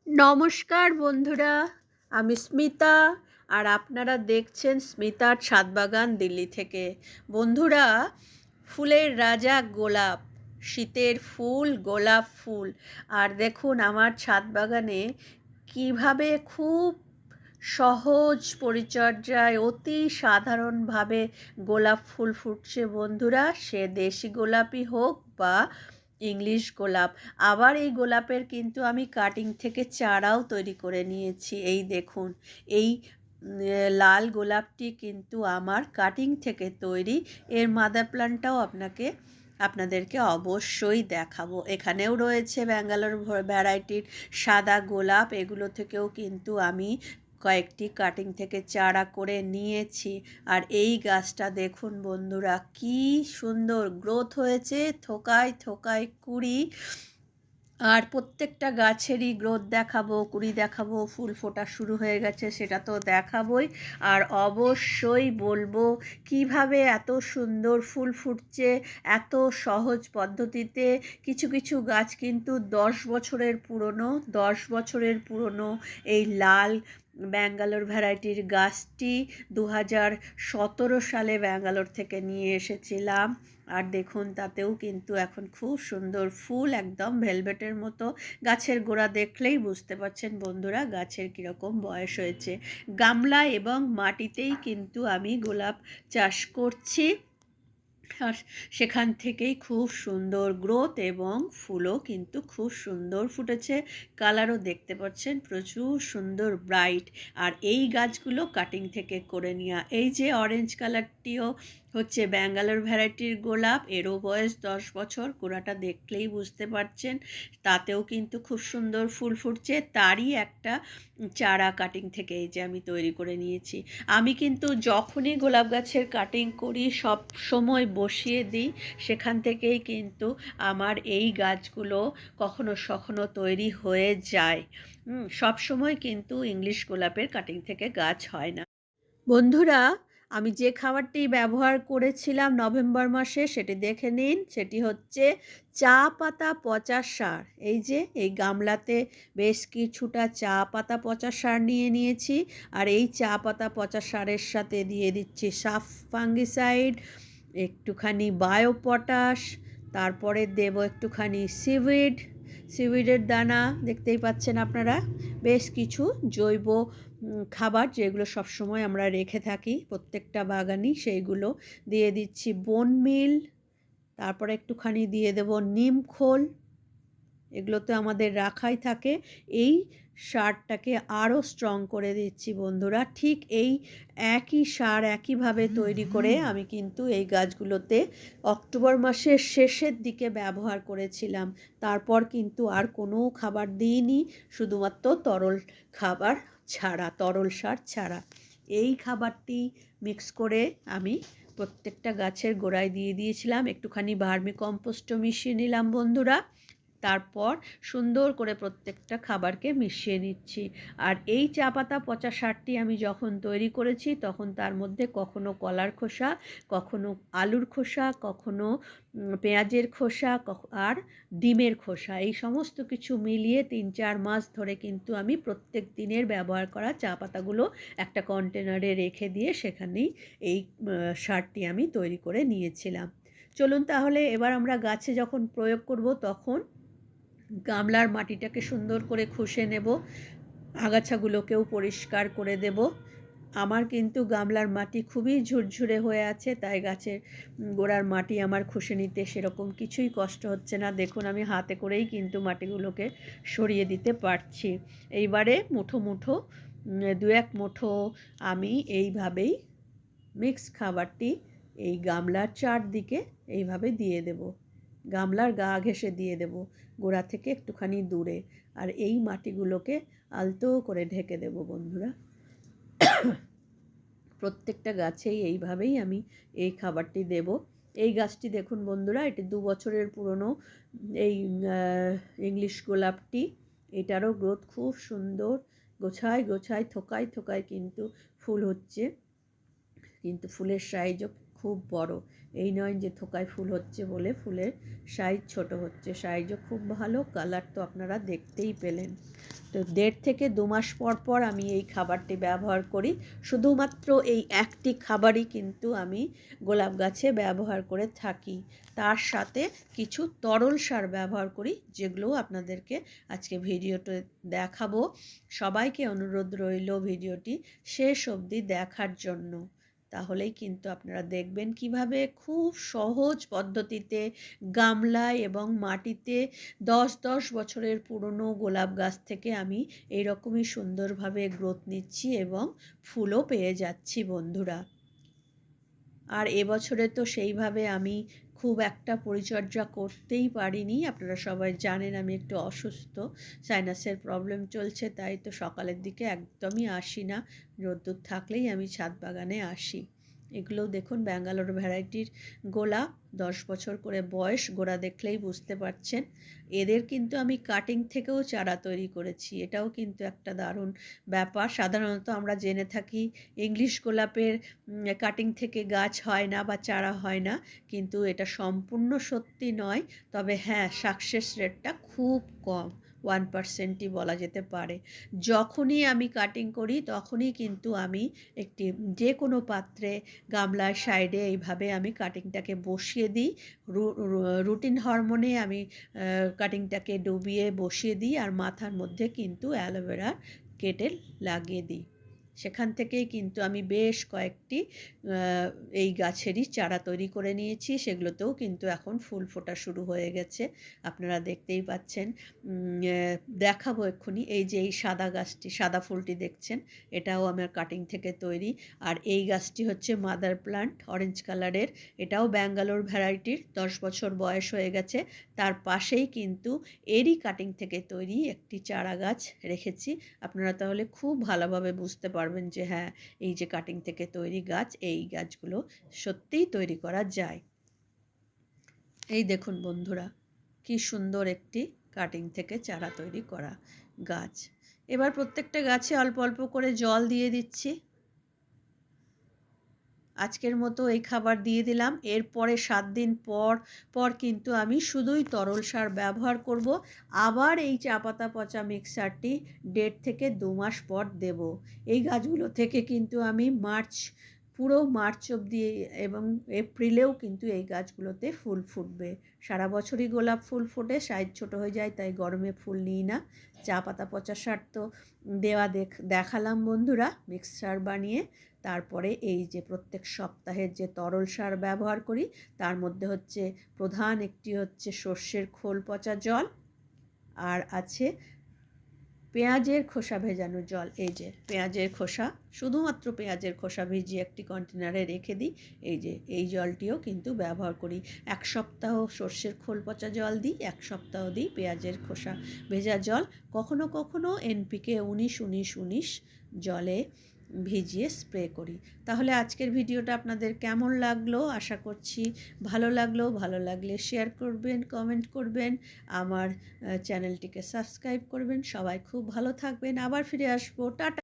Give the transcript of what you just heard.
নমস্কার বন্ধুরা, আমি স্মিতা আর আপনারা দেখছেন স্মিতার ছাদ বাগান দিল্লি থেকে। বন্ধুরা, ফুলের রাজা গোলাপ, শীতের ফুল গোলাপ ফুল। আর দেখুন আমার ছাদ বাগানে কিভাবে খুব সহজ পরিচর্যায় অতি সাধারণভাবে গোলাপ ফুল ফুটছে বন্ধুরা। সে দেশি গোলাপই হোক বা ইংলিশ গোলাপ। আবার এই গোলাপের কিন্তু আমি কাটিং থেকে চারাও তৈরি করে নিয়েছি। এই দেখুন, এই লাল গোলাপটি কিন্তু আমার কাটিং থেকে তৈরি। এর মাদার প্ল্যান্টটাও আপনাদেরকে অবশ্যই দেখাবো। এখানেও রয়েছে ব্যাঙ্গালোর ভ্যারাইটির সাদা গোলাপ, এগুলো থেকেও কিন্তু আমি কয়েকটি কাটিং থেকে চারা করে নিয়েছি। আর এই গাছটা দেখুন বন্ধুরা, কি সুন্দর গ্রোথ হয়েছে, থোকায় থোকায় কুড়ি। আর প্রত্যেকটা গাছেরই গ্রোথ দেখাবো, কুড়ি দেখাবো, ফুল ফোটা শুরু হয়ে গেছে সেটা তো দেখাবোই। আর অবশ্যই বলবো কিভাবে এত সুন্দর ফুল ফুটছে এত সহজ পদ্ধতিতে। কিছু কিছু গাছ কিন্তু 10 বছরের পুরনো এই লাল ব্যাঙ্গালোর ভ্যারাইটির গাছটি 2017 সালে ব্যাঙ্গালোর থেকে নিয়ে এসেছিলাম। আর দেখুন তাতেও কিন্তু এখন খুব সুন্দর ফুল, একদম ভেলভেটের মতো। গাছের গোড়া দেখলেই বুঝতে পারছেন বন্ধুরা গাছের কীরকম বয়স হয়েছে। গামলা এবং মাটিতেই কিন্তু আমি গোলাপ চাষ করছি, আর সেখান থেকেই খুব সুন্দর গ্রোথ এবং ফুলও কিন্তু খুব সুন্দর ফুটেছে। কালারও দেখতে পাচ্ছেন প্রচুর সুন্দর ব্রাইট। আর এই গাছগুলো কাটিং থেকে করে নেওয়া। এই যে অরেঞ্জ কালারটিও হচ্ছে ব্যাঙ্গালোর ভ্যারাইটির গোলাপ, এরও বয়স 10 বছর। গোড়াটা দেখলেই বুঝতে পারছেন, তাতেও কিন্তু খুব সুন্দর ফুল ফুটছে। তারই একটা চারা কাটিং থেকে এই যে আমি তৈরি করে নিয়েছি। আমি কিন্তু যখনই গোলাপ গাছের কাটিং করি সব সময় বসিয়ে দিই, সেখান থেকেই কিন্তু আমার এই গাছগুলো কখনো তৈরি হয়ে যায়। সব সময় কিন্তু ইংলিশ গোলাপের কাটিং থেকে গাছ হয় না। বন্ধুরা, আমি যে খাবারটি ব্যবহার করেছিলাম নভেম্বর মাসে সেটি দেখে নিন। সেটি হচ্ছে চা পাতা পচা সার। এই যে এই গামলাতে বেশ কিছুটা চা পাতা পচা সার নিয়ে নিয়েছি। আর এই চা পাতা পচা সারের সাথে দিয়ে দিচ্ছি সাফ ফাঙ্গিসাইড, একটুখানি বায়ো পটাশ, তারপরে দেব একটুখানি সিউইডের দানা, দেখতেই পাচ্ছেন আপনারা। বেশ কিছু জৈব খাবার যেগুলো সবসময় আমরা রেখে থাকি প্রত্যেকটা বাগানই, সেইগুলো দিয়ে দিচ্ছি। বোন মিল, তারপরে একটুখানি দিয়ে দেব নিম খোল। এগুলো তো আমাদের রাখাই থাকে। এই সারটাকে আরও স্ট্রং করে দিচ্ছি বন্ধুরা। ঠিক এই একই সার একইভাবে তৈরি করে আমি কিন্তু এই গাছগুলোতে অক্টোবর মাসের শেষের দিকে ব্যবহার করেছিলাম। তারপর কিন্তু আর কোনো খাবার দিইনি, শুধুমাত্র তরল খাবার ছাড়া, তরল সার ছাড়া। এই খাবারটি মিক্স করে আমি প্রত্যেকটা গাছের গোড়ায় দিয়ে দিয়েছিলাম। একটুখানি ভার্মি কম্পোস্টও মিশিয়ে নিলাম বন্ধুরা। তারপর সুন্দর করে প্রত্যেকটা খাবারকে মিশিয়ে নিচ্ছি। আর এই চা পাতা পচা সারটি আমি যখন তৈরি করেছি তখন তার মধ্যে কখনো কলার খোসা, কখনো আলুর খোসা, কখনো পেঁয়াজের খোসা, আর ডিমের খোসা, এই সমস্ত কিছু মিলিয়ে 3-4 মাস ধরে কিন্তু আমি প্রত্যেক দিনের ব্যবহার করা চা পাতাগুলো একটা কন্টেনারে রেখে দিয়ে সেখানেই এই সারটি আমি তৈরি করে নিয়েছিলাম। চলুন তাহলে এবার আমরা গাছে যখন প্রয়োগ করব তখন গামলার মাটিটাকে সুন্দর করে খুশে নেব, আগাছাগুলোকেও পরিষ্কার করে দেব। আমার কিন্তু গামলার মাটি খুবই ঝুরঝুরে হয়ে আছে, তাই গাছের গোড়ার মাটি আমার খুশে নিতে সেরকম কিছুই কষ্ট হচ্ছে না। দেখুন আমি হাতে করেই কিন্তু মাটিগুলোকে সরিয়ে দিতে পারছি। এইবারে মুঠো মুঠো 2-1 মুঠো আমি এইভাবেই মিক্স খাবারটি এই গামলার চারদিকে এইভাবে দিয়ে দেব। গামলার গা ঘেঁষে দিয়ে দেব, গোড়া থেকে একটুখানি দূরে। আর এই মাটিগুলোকে আলতো করে ঢেকে দেব বন্ধুরা। প্রত্যেকটা গাছেই এইভাবেই আমি এই খাবারটি দেব। এই গাছটি দেখুন বন্ধুরা, এটি 2 বছরের পুরনো এই ইংলিশ গোলাপটি। এটারও গ্রোথ খুব সুন্দর, গোছায় গোছায় থোকায় থোকায় কিন্তু ফুল হচ্ছে, কিন্তু ফুলের সাইজও খুব বড়। এই নয় যে থোকায় ফুল হচ্ছে বলে ফুলের সাইজ ছোট হচ্ছে, সাইজও খুব ভালো। কালার তো আপনারা দেখতেই পেলেন। তো 1.5 থেকে 2 মাস পর পর আমি এই খাবারটি ব্যবহার করি। শুধুমাত্র এই একটি খাবারই কিন্তু আমি গোলাপ গাছে ব্যবহার করে থাকি। তার সাথে কিছু তরল সার ব্যবহার করি, যেগুলো আপনাদেরকে আজকে ভিডিওতে দেখাবো। সবাইকে অনুরোধ রইল ভিডিওটি শেষ অবধি দেখার জন্য। তাহলেই কিন্তু আপনারা দেখবেন কিভাবে খুব সহজ পদ্ধতিতে গামলায় এবং মাটিতে 10 বছরের পুরনো গোলাপ গাছ থেকে আমি এইরকমই সুন্দরভাবে গ্রোথ নিচ্ছি এবং ফুলও পেয়ে যাচ্ছি বন্ধুরা। আর এবছরে তো সেইভাবে আমি খুব একটা পরিচর্যা করতেই পারিনি। আপনারা সবাই জানেন আমি একটু অসুস্থ, সাইনাসের প্রবলেম চলছে, তাই তো সকালের দিকে একদমই আসি না। রোদ্দুর থাকলেই আমি ছাদ বাগানে আসি। এগুলো দেখুন ব্যাঙ্গালোর ভ্যারাইটির গোলা, 10 বছর করে বয়স, গোড়া দেখলেই বুঝতে পারছেন। এদের কিন্তু আমি কাটিং থেকেও চারা তৈরি করেছি, এটাও কিন্তু একটা দারুণ ব্যাপার। সাধারণত আমরা জেনে থাকি ইংলিশ গোলাপের কাটিং থেকে গাছ হয় না বা চারা হয় না, কিন্তু এটা সম্পূর্ণ সত্যি নয়। তবে হ্যাঁ, সাকসেস রেটটা খুব কম, 1%ই বলা যেতে পারে। যখনই আমি কাটিং করি তখনই কিন্তু আমি একটি যে কোনো পাত্রে, গামলার সাইডে এইভাবে আমি কাটিংটাকে বসিয়ে দিই। রুটিন হরমোনে আমি কাটিংটাকে ডুবিয়ে বসিয়ে দিই, আর মাথার মধ্যে কিন্তু অ্যালোভেরা কেটে লাগিয়ে দিই। সেখান থেকেই কিন্তু আমি বেশ কয়েকটি এই গাছেরই চারা তৈরি করে নিয়েছি। সেগুলোতেও কিন্তু এখন ফুল ফোটা শুরু হয়ে গেছে, আপনারা দেখতেই পাচ্ছেন। দেখাবো এক্ষুনি। এই যে এই সাদা গাছটি, সাদা ফুলটি দেখছেন, এটাও আমার কাটিং থেকে তৈরি। আর এই গাছটি হচ্ছে মাদার প্লান্ট, অরেঞ্জ কালারের, এটাও ব্যাঙ্গালোর ভ্যারাইটির, 10 বছর বয়স হয়ে গেছে। তার পাশেই কিন্তু এরই কাটিং থেকে তৈরি একটি চারা গাছ রেখেছি। আপনারা তাহলে খুব ভালোভাবে বুঝতে পারবেন যে হ্যাঁ, এই যে কাটিং থেকে তৈরি গাছ, এই গাছগুলো সত্যিই তৈরি করা যায়। এই দেখুন বন্ধুরা, কি সুন্দর একটি কাটিং থেকে চারা তৈরি করা গাছ। এবার প্রত্যেকটা গাছে অল্প অল্প করে জল দিয়ে দিচ্ছি। আজকের মতো এই খাবার দিয়ে দিলাম। এরপরে 7 দিন পর পর কিন্তু আমি শুধুই তরল সার ব্যবহার করব। আবার এই চা পাতা পচা মিক্সারটি 1.5 থেকে 2 মাস পর দেব। এই গাছগুলো থেকে কিন্তু আমি পুরো মার্চ অবধি এবং এপ্রিলেও কিন্তু এই গাছগুলোতে ফুল ফুটবে। সারা বছরই গোলাপ ফুল ফোটে, সাইজ ছোট হয়ে যায়, তাই গরমে ফুল নিই না। চা পাতা পচা সার তো দেখালাম বন্ধুরা, মিক্সার বানিয়ে। তারপরে এই যে প্রত্যেক সপ্তাহের যে তরল সার ব্যবহার করি, তার মধ্যে হচ্ছে প্রধান একটি হচ্ছে সর্ষের খোল পচা জল, আর আছে পেঁয়াজের খোসা ভেজানো জল। এই যে পেঁয়াজের খোসা, শুধুমাত্র পেঁয়াজের খোসা ভিজিয়ে একটি কন্টেনারে রেখে দিই। এই যে এই জলটিও কিন্তু ব্যবহার করি। 1 সপ্তাহ সর্ষের খোল পচা জল দিই, 1 সপ্তাহ দিই পেঁয়াজের খোসা ভেজা জল। কখনো কখনো NPK 19-19-19 জলে ভিজিয়ে স্প্রে করি। তাহলে আজকের ভিডিওটা আপনাদের কেমন লাগলো? আশা করছি ভালো লাগলো। ভালো লাগলে শেয়ার করবেন, কমেন্ট করবেন, আমার চ্যানেলটিকে সাবস্ক্রাইব করবেন। সবাই খুব ভালো থাকবেন। আবার ফিরে আসবো। টাটা।